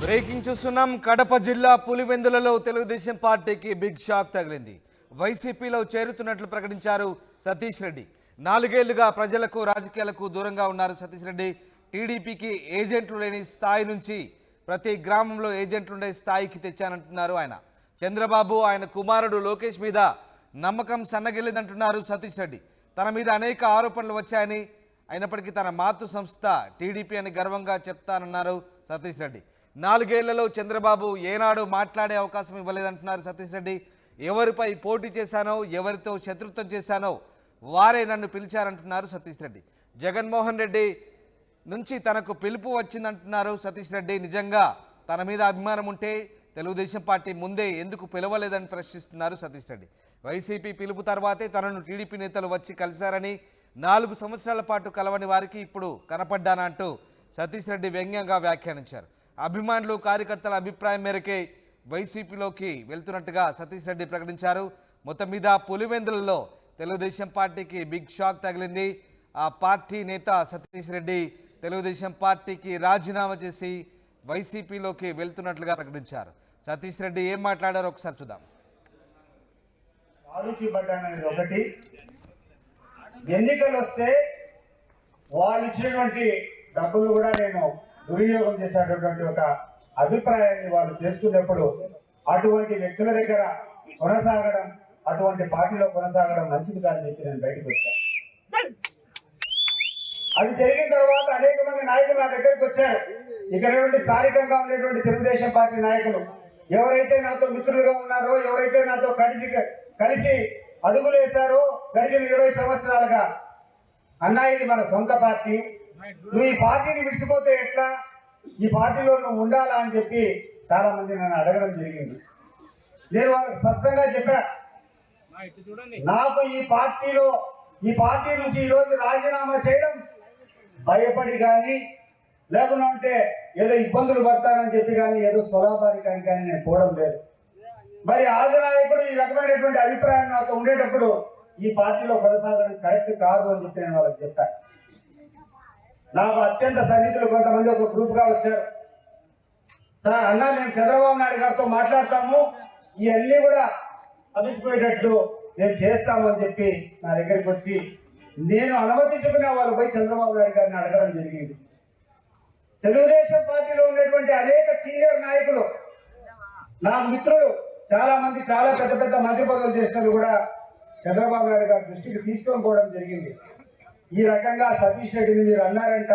Breaking చూస్తున్నాం. కడప జిల్లా పులివెందులలో తెలుగుదేశం పార్టీకి బిగ్ షాక్ తగిలింది. వైసీపీలో చేరుతున్నట్లు ప్రకటించారు సతీష్ రెడ్డి. 4 ఏళ్లుగా ప్రజలకు రాజకీయాలకు దూరంగా ఉన్నారు సతీష్ రెడ్డి. టీడీపీకి ఏజెంట్లు లేని స్థాయి నుంచి ప్రతి గ్రామంలో ఏజెంట్లుండే స్థాయికి తెచ్చానంటున్నారు ఆయన. చంద్రబాబు ఆయన కుమారుడు లోకేష్ మీద నమ్మకం సన్నగిల్లిందంటున్నారు సతీష్ రెడ్డి. తన మీద అనేక ఆరోపణలు వచ్చాయని, అయినప్పటికీ తన మాతృ సంస్థ టీడీపీ అని గర్వంగా చెప్తానన్నారు సతీష్ రెడ్డి. 4 ఏళ్లలో చంద్రబాబు ఏనాడు మాట్లాడే అవకాశం ఇవ్వలేదంటున్నారు సతీష్ రెడ్డి. ఎవరిపై పోటీ చేశానో, ఎవరితో శత్రుత్వం చేశానో వారే నన్ను పిలిచారంటున్నారు సతీష్ రెడ్డి. జగన్మోహన్ రెడ్డి నుంచి తనకు పిలుపు వచ్చిందంటున్నారు సతీష్ రెడ్డి. నిజంగా తన మీద అభిమానం ఉంటే తెలుగుదేశం పార్టీ ముందే ఎందుకు పిలవలేదని ప్రశ్నిస్తున్నారు సతీష్ రెడ్డి. వైసీపీ పిలుపు తర్వాతే తనను టీడీపీ నేతలు వచ్చి కలిశారని, 4 సంవత్సరాల పాటు కలవని వారికి ఇప్పుడు కనపడ్డానంటూ సతీష్ రెడ్డి వ్యంగ్యంగా వ్యాఖ్యానించారు. అభిమానులు కార్యకర్తల అభిప్రాయం మేరకే వైసీపీలోకి వెళ్తున్నట్టుగా సతీష్ రెడ్డి ప్రకటించారు. మొత్తం మీద పులివెందులలో తెలుగుదేశం పార్టీకి బిగ్ షాక్ తగిలింది. ఆ పార్టీ నేత సతీష్ రెడ్డి తెలుగుదేశం పార్టీకి రాజీనామా చేసి వైసీపీలోకి వెళ్తున్నట్లుగా ప్రకటించారు. సతీష్ రెడ్డి ఏం మాట్లాడారో ఒకసారి చూద్దాం. ఆలోచించబడ్డాననేది ఒకటి, ఎన్నికలు వస్తే వాళ్ళు ఇచ్చినటువంటి డబ్బులు కూడా నేను దుర్వినియోగం చేసేటటువంటి ఒక అభిప్రాయాన్ని వాళ్ళు చేసుకున్నప్పుడు అటువంటి వ్యక్తుల దగ్గర కొనసాగడం, అటువంటి పార్టీలో కొనసాగడం మంచిది కాదని చెప్పి నేను బయటకు వచ్చాను. అది జరిగిన తర్వాత అనేక మంది నాయకులు నా దగ్గరికి వచ్చారు. ఇక్కడ స్థానికంగా ఉండేటువంటి తెలుగుదేశం పార్టీ నాయకులు ఎవరైతే నాతో మిత్రులుగా ఉన్నారో, ఎవరైతే నాతో కలిసి అడుగులు వేశారో గడిచిన 20 సంవత్సరాలుగా, అన్నా ఇది మన సొంత పార్టీ, నువ్వు ఈ పార్టీని విడిచిపోతే ఎట్లా, ఈ పార్టీలో నువ్వు ఉండాలా అని చెప్పి చాలా మంది నన్ను అడగడం జరిగింది. నేను వాళ్ళకి స్పష్టంగా చెప్పా, నాకు ఈ పార్టీ నుంచి ఈరోజు రాజీనామా చేయడం భయపడి కానీ, లేకుంటే ఏదో ఇబ్బందులు పడతానని చెప్పి కానీ, ఏదో స్వలాభానికి కానీ నేను పోవడం లేదు. మరి ఆది నాయకుడు ఈ రకమైనటువంటి అభిప్రాయం నాతో ఉండేటప్పుడు ఈ పార్టీలో కొనసాగడం కరెక్ట్ కాదు అని చెప్పి నేను వాళ్ళకి చెప్పాను. నాకు అత్యంత సన్నిహితులు కొంతమంది ఒక గ్రూప్గా వచ్చారు. సార్ అన్నా, మేము చంద్రబాబు నాయుడు గారితో మాట్లాడతాము, ఇవన్నీ కూడా అభిసిపోయేటట్లు మేము చేస్తాము అని చెప్పి నా దగ్గరికి వచ్చి నేను అనుమతించుకునే వాళ్ళు పోయి చంద్రబాబు నాయుడు గారిని అడగడం జరిగింది. తెలుగుదేశం పార్టీలో ఉన్నటువంటి అనేక సీనియర్ నాయకులు, నా మిత్రులు చాలా మంది చాలా పెద్ద పెద్ద మంత్రి పదవులు చేసినట్లు కూడా చంద్రబాబు నాయుడు గారి దృష్టికి తీసుకొని పోవడం జరిగింది. ఈ రకంగా సతీష్ రెడ్డిని మీరు అన్నారంట,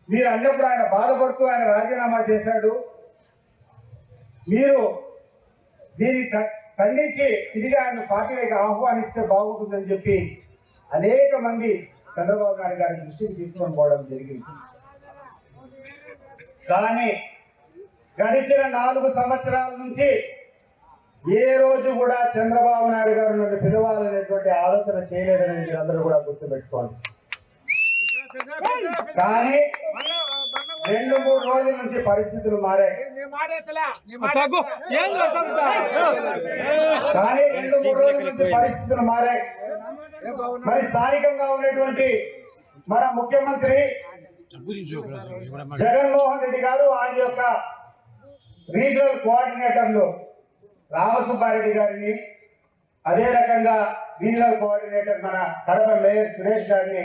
మీరు అన్నప్పుడు ఆయన బాధపడుతూ ఆయన రాజీనామా చేశాడు, మీరు దీన్ని ఖండించి తిరిగి ఆయన పార్టీలోకి ఆహ్వానిస్తే బాగుంటుందని చెప్పి అనేక మంది చంద్రబాబు నాయుడు గారి దృష్టికి తీసుకొని పోవడం జరిగింది. కానీ గడిచిన 4 సంవత్సరాల నుంచి ఏ రోజు కూడా చంద్రబాబు నాయుడు గారు నన్ను పిలవాలనేటువంటి ఆలోచన చేయలేదని మీరందరూ కూడా గుర్తుపెట్టుకోండి. కానీ 2-3 రోజుల నుంచి పరిస్థితులు మారాయి. మరి స్థానికంగా ఉన్నటువంటి మన ముఖ్యమంత్రి జగన్మోహన్ రెడ్డి గారు, ఆయన యొక్క రీజనల్ కోఆర్డినేటర్లు రామసుబ్బారెడ్డి గారిని, అదే రకంగా రీజనల్ కోఆర్డినేటర్ మన కడప మేయర్ సురేష్ గారిని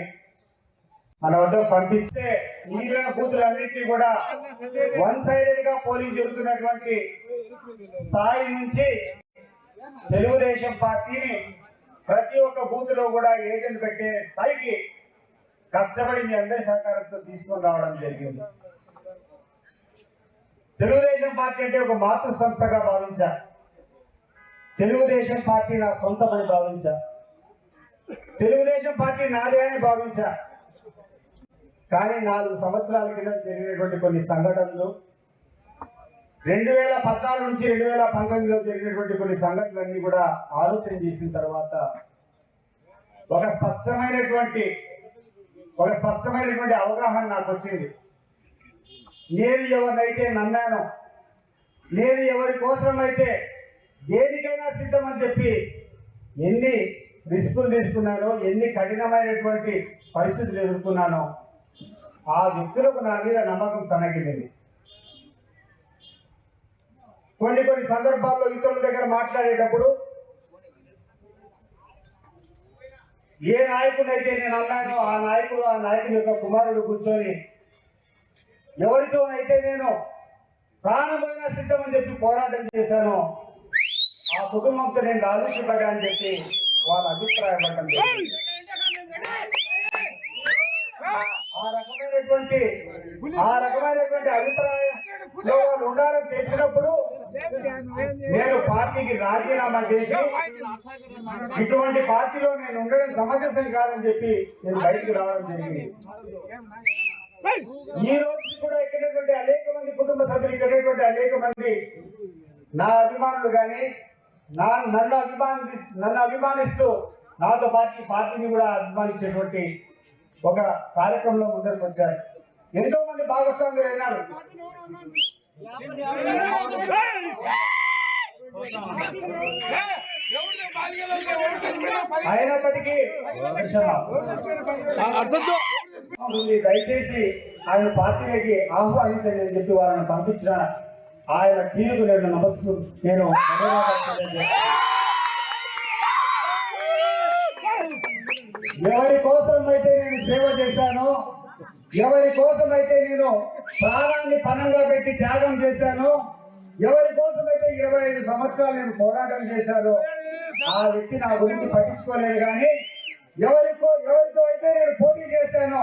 మన వద్దకు పంపిస్తే మిగిలిన బూతులన్నింటినీ కూడా 1 సైడెడ్ గా పోలింగ్ జరుగుతున్నటువంటి స్థాయి నుంచి తెలుగుదేశం పార్టీని ప్రతి ఒక్క బూత్ లో కూడా ఏజెంట్ పెట్టే స్థాయికి కష్టపడి మీ అందరి సహకారంతో తీసుకొని రావడం జరిగింది. తెలుగుదేశం పార్టీ అంటే ఒక మాతృ సంస్థగా భావించా, తెలుగుదేశం పార్టీ నా సొంతమని భావించా, తెలుగుదేశం పార్టీ నాదే అని భావించా. కానీ 4 సంవత్సరాల కింద జరిగినటువంటి కొన్ని సంఘటనలు, 2014 నుంచి 2019లో జరిగినటువంటి కొన్ని సంఘటనలన్నీ కూడా ఆలోచన చేసిన తర్వాత ఒక స్పష్టమైనటువంటి అవగాహన నాకు వచ్చింది. నేను ఎవరినైతే నమ్మానో, నేను ఎవరి కోసమైతే దేనికైనా సిద్ధమని చెప్పి ఎన్ని రిస్కులు తీసుకున్నానో, ఎన్ని కఠినమైనటువంటి పరిస్థితులు ఎదుర్కొన్నానో, ఆ వ్యక్తులకు నా మీద నమ్మకం సన్నగిల్లింది. కొన్ని సందర్భాల్లో ఇతరుల దగ్గర మాట్లాడేటప్పుడు ఏ నాయకుడైతే నేను అన్నానో ఆ నాయకుని యొక్క కుమారుడు కూర్చొని ఎవరితోనైతే నేను ప్రాణమైన సిద్ధమని చెప్పి పోరాటం చేశానో ఆ కుటుంబంతో నేను ఆలోచించబడ్డా అని చెప్పి వాళ్ళ అభిప్రాయపడటం జరిగింది. ఆ రకమైనటువంటి అభిప్రాయంలో వాళ్ళు ఉండాలని తెలిసినప్పుడు నేను పార్టీకి రాజీనామా చేసి ఇటువంటి పార్టీలో నేను ఉండడం సమంజసం కాదని చెప్పి నేను బయటకు రావడం జరిగింది. ఈ రోజు కూడా ఎక్కినటువంటి అనేక మంది కుటుంబ సభ్యులు ఎక్కినటువంటి అనేక మంది నా అభిమానులు కానీ నన్ను అభిమానిస్తూ నాతో పార్టీని కూడా అభిమానించేటువంటి ఒక కార్యక్రమంలో ముందరికి వచ్చారు. ఎంతో మంది భాగస్వాములు అయినారు. అయినప్పటికీ దయచేసి ఆయన పార్టీలోకి ఆహ్వానించండి అని చెప్పి వాళ్ళని పంపించిన ఆయన తీరుకు నేను ఎవరి కోసం అయితే నేను సేవ చేశానో, ఎవరి కోసం అయితే నేను ప్రాణాన్ని పణంగా పెట్టి త్యాగం చేశానో, ఎవరి కోసం అయితే 25 సంవత్సరాలు నేను పోరాటం చేశానో ఆ వ్యక్తి నా గురించి పట్టించుకోలేదు. కానీ ఎవరితో అయితే నేను పోటీ చేశానో,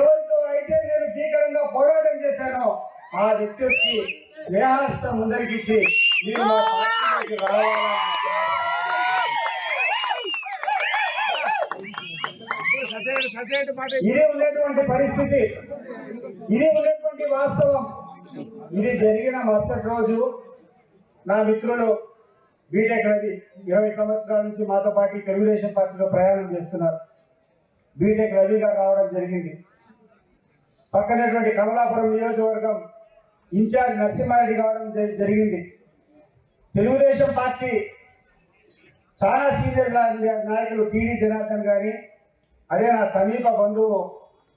ఎవరితో అయితే నేను భీకరంగా పోరాటం చేశానో ఆ వ్యక్తి వచ్చి స్నేహాస్తం ముందరికి ఇచ్చి మీరు మా పార్టీలోకి రావాలని ఇది ఉన్నటువంటి పరిస్థితి, ఇది ఉన్నటువంటి వాస్తవం. ఇది జరిగిన మరుసటి రోజు నా మిత్రులు బీటెక్ రవి 20 సంవత్సరాల నుంచి మాతో పాటు తెలుగుదేశం పార్టీలో ప్రయాణం చేస్తున్నారు. బీటెక్ రవిగా రావడం జరిగింది. పక్కనటువంటి కమలాపురం నియోజకవర్గం ఇన్ఛార్జ్ నరసింహారెడ్డి కావడం జరిగింది. తెలుగుదేశం పార్టీ చాలా సీనియర్ నాయకులు టీడీ జనార్దన్ గారి, అదే నా సమీప బంధువు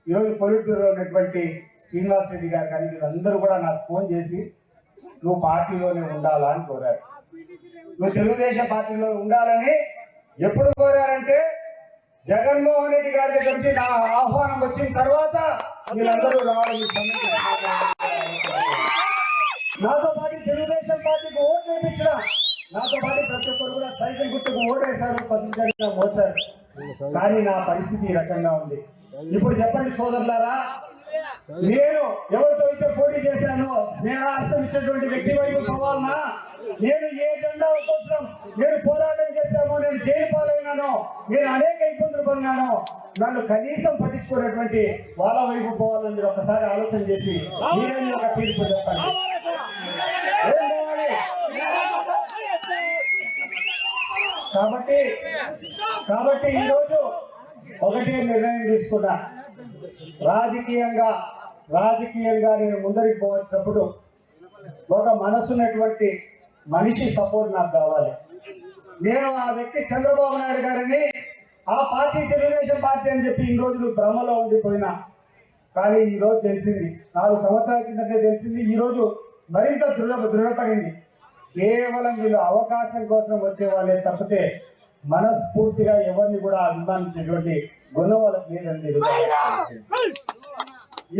ఈరోజు పొలిట్ బ్యూరో ఉన్నటువంటి శ్రీనివాస్ రెడ్డి గారు కానీ వీళ్ళందరూ కూడా నాకు ఫోన్ చేసి నువ్వు పార్టీలోనే ఉండాలా అని కోరారు. నువ్వు తెలుగుదేశం పార్టీలో ఉండాలని ఎప్పుడు కోరారంటే జగన్మోహన్ రెడ్డి గారి దగ్గర నుంచి నా ఆహ్వానం వచ్చిన తర్వాత వీళ్ళందరూ రావడం. నాతో పాటు తెలుగుదేశం పార్టీకి ఓటు వేయించిన నాతో పాటు ప్రతి ఒక్కరు కూడా సైకిల్ గుర్తుకు ఓటు వేశారు, 10 మోసారు. కానీ నా పరిస్థితి ఈ రకంగా ఉంది. ఇప్పుడు చెప్పండి సోదరులారా, నేను ఎవరితో అయితే పోటీ చేశానో స్నేహాస్తం ఇచ్చినటువంటి వ్యక్తి వైపు పోవాలన్నా, నేను ఏ జెండా కోసం నేను పోరాటం చేశామో, నేను జైలు పాలైనానో, నేను అనేక ఇబ్బందులు పడినానో, నన్ను కనీసం పట్టించుకునేటువంటి వాళ్ళ వైపు పోవాలని మీరు ఒకసారి ఆలోచన చేసి మీరేమి ఒక తీర్పు చెప్పండి. ఏం పోవాలి? కాబట్టి ఈరోజు ఒకటే నిర్ణయం తీసుకున్నా. రాజకీయంగా నేను ముందరికి పోవచ్చినప్పుడు ఒక మనసున్నటువంటి మనిషి సపోర్ట్ నాకు కావాలి. నేను ఆ వ్యక్తి చంద్రబాబు నాయుడు గారిని ఆ పార్టీ తెలుగుదేశం పార్టీ అని చెప్పి ఈ రోజు భ్రమలో ఉండిపోయినా, కానీ ఈ రోజు తెలిసింది, 4 సంవత్సరాల కిందటే తెలిసింది, ఈ రోజు మరింత దృఢపడింది. కేవలం వీళ్ళు అవకాశం కోసం వచ్చే వాళ్ళే తప్పితే మనస్ఫూర్తిగా ఎవరిని కూడా అభిమానించేటువంటి గుణం వాళ్ళకి లేదండి.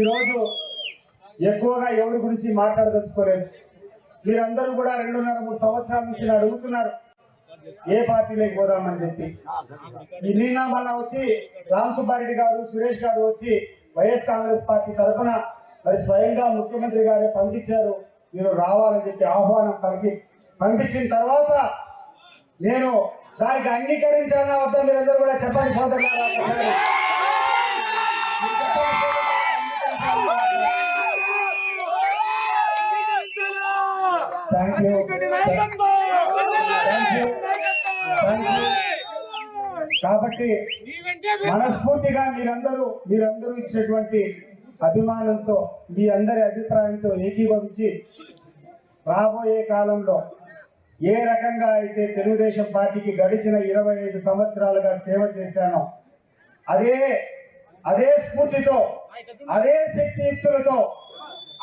ఈరోజు ఎక్కువగా ఎవరి గురించి మాట్లాడదలుచుకోలేదు. మీరందరూ కూడా 2.5-3 సంవత్సరాల నుంచి అడుగుతున్నారు ఏ పార్టీలోకి పోదామని చెప్పి. నిన్న మళ్ళా వచ్చి రామ్ సుబ్బారెడ్డి గారు, సురేష్ గారు వచ్చి వైఎస్ కాంగ్రెస్ పార్టీ తరఫున మరి స్వయంగా ముఖ్యమంత్రి గారే పంపించారు, మీరు రావాలని చెప్పి ఆహ్వానం పంపించిన తర్వాత నేను దానికి అంగీకరించాలన్నా వద్దా మీరందరూ కూడా చెప్పండి సోదరులారా. కాబట్టి మనస్ఫూర్తిగా మీరందరూ ఇచ్చినటువంటి అభిమానంతో మీ అందరి అభిప్రాయంతో ఏకీభవించి రాబోయే కాలంలో ఏ రకంగా అయితే తెలుగుదేశం పార్టీకి గడిచిన 25 సంవత్సరాలుగా సేవ చేశానో అదే స్ఫూర్తితో, అదే శక్తియుక్తులతో,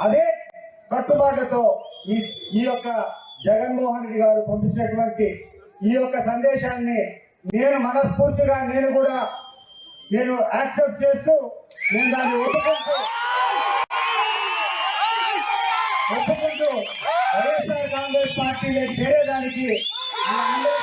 అదే కట్టుబాటుతో ఈ యొక్క జగన్మోహన్ రెడ్డి గారు పంపించినటువంటి ఈ యొక్క సందేశాన్ని నేను మనస్ఫూర్తిగా నేను యాక్సెప్ట్ చేస్తూ నేను దాన్ని ఒప్పుకుంటూ వైఎస్ఆర్ కాంగ్రెస్ పార్టీలో చేరేదానికి మీ అందరూ